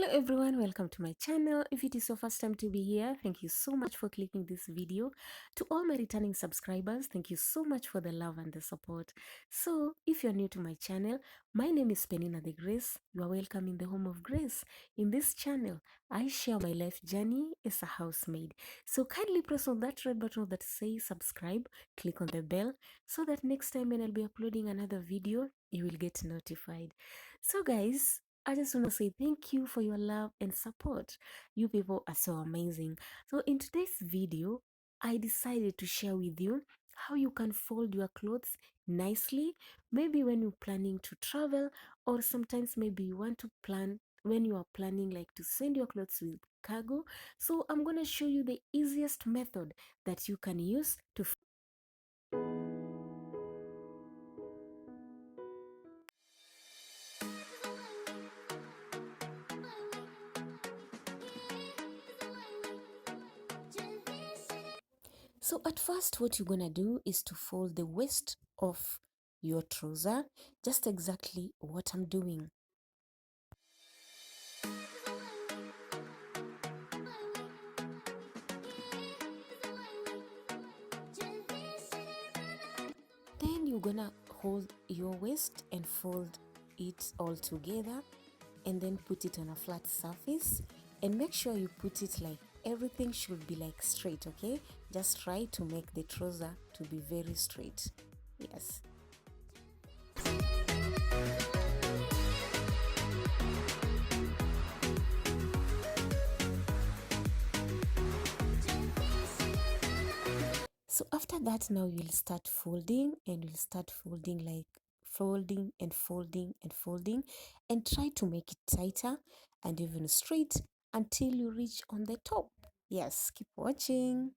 Hello everyone, welcome to my channel. If it is your first time to be here, thank you so much for clicking this video. To all my returning subscribers, thank you so much for the love and the support. So if you're new to my channel, my name is Penninah the Grace. You are welcome in the home of grace. In this channel, I share my life journey as a housemaid. So kindly press on that red button that says subscribe, click on the bell so that next time when I'll be uploading another video, you will get notified. So guys, I just want to say thank you for your love and support. You people are so amazing. So in today's video, I decided to share with you how you can fold your clothes nicely. Maybe when you're planning to travel, or sometimes maybe you want to plan when you are planning like to send your clothes with cargo. So I'm going to show you the easiest method that you can use to So at first what you're gonna do is to fold the waist of your trouser, just exactly what I'm doing. Then you're gonna hold your waist and fold it all together and then put it on a flat surface and make sure you put it like everything should be like straight, okay? Just try to make the trouser to be very straight. Yes. So after that, now you'll start folding and you'll start folding like folding and folding and folding and try to make it tighter and even straight until you reach on the top. Yes, keep watching.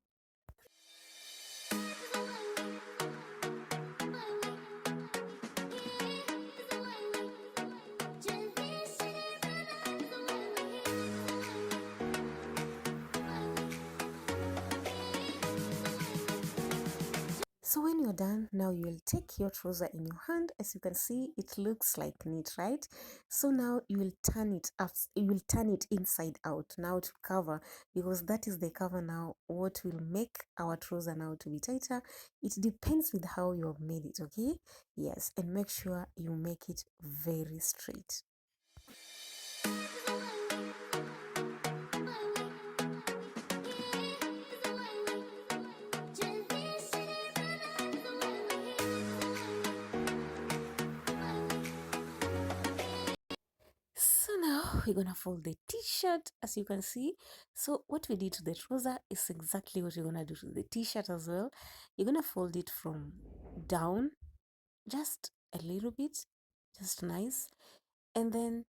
So when you're done, now you'll take your trouser in your hand. As you can see, it looks like neat, right? So now you will turn it up, you will turn it inside out now to cover, because that is the cover now. What will make our trouser now to be tighter? It depends with how you have made it, okay? Yes, and make sure you make it very straight. So now we're gonna fold the t-shirt, as you can see. So what we did to the trouser is exactly what you're gonna do to the t-shirt as well. You're gonna fold it from down just a little bit, just nice, and then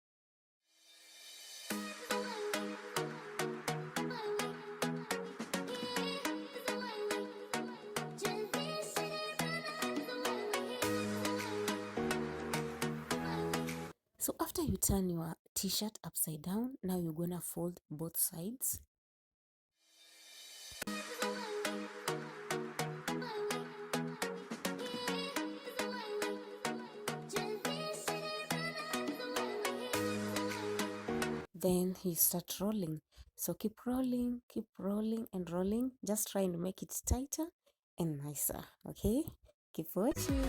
so after you turn your t-shirt upside down, now you're gonna fold both sides. Then you start rolling. So keep rolling and rolling. Just trying to make it tighter and nicer, okay? Keep watching.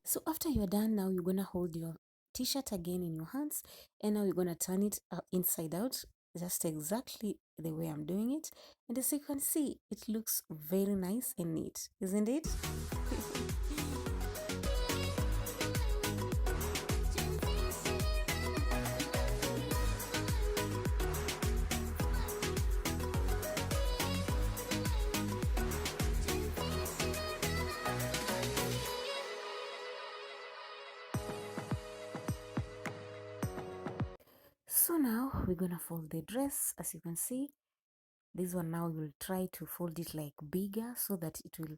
So after you're done, now you're gonna hold your t-shirt again in your hands and now you're gonna turn it inside out, just exactly the way I'm doing it. And as you can see, it looks very nice and neat, isn't it? So now we're gonna fold the dress. As you can see, this one now you'll try to fold it like bigger so that it will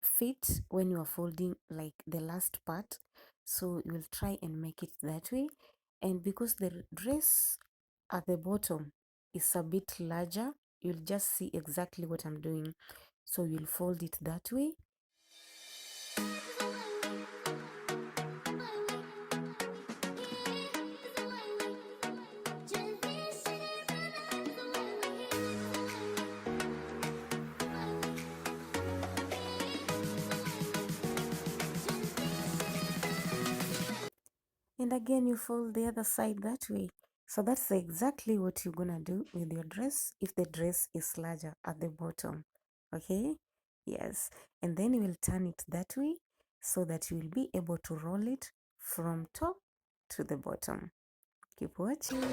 fit when you are folding like the last part. So you will try and make it that way. And because the dress at the bottom is a bit larger, you'll just see exactly what I'm doing. So you'll fold it that way. and again you fold the other side that way. So that's exactly what you're gonna do with your dress if the dress is larger at the bottom. Okay, yes, and then you will turn it that way so that you will be able to roll it from top to the bottom. Keep watching.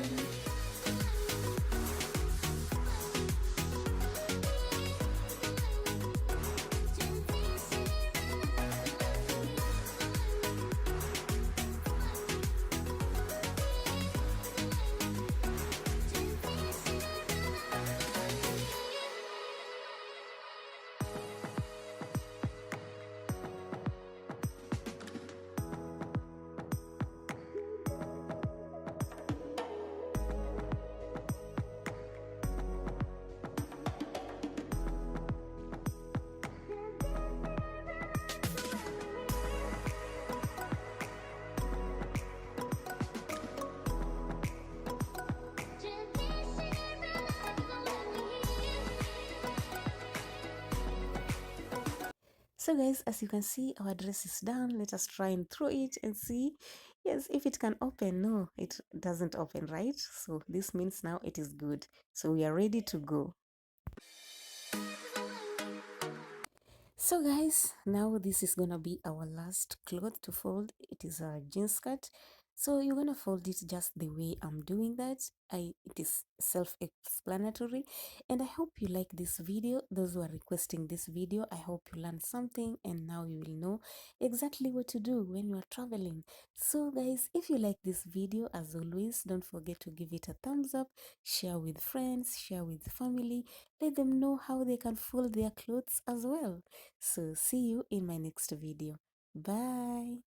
So guys, as you can see, our dress is done. Let us try and throw it and see, yes, if it can open. No, it doesn't open, right? So this means now it is good. So we are ready to go. So guys, now this is gonna be our last cloth to fold. It is a jeans skirt. So you're gonna fold it just the way I'm doing that. It is self-explanatory, and I hope you like this video. Those who are requesting this video, I hope you learned something, and now you will know exactly what to do when you are traveling. So guys, if you like this video, as always, don't forget to give it a thumbs up, share with friends, share with family, let them know how they can fold their clothes as well. So see you in my next video. Bye.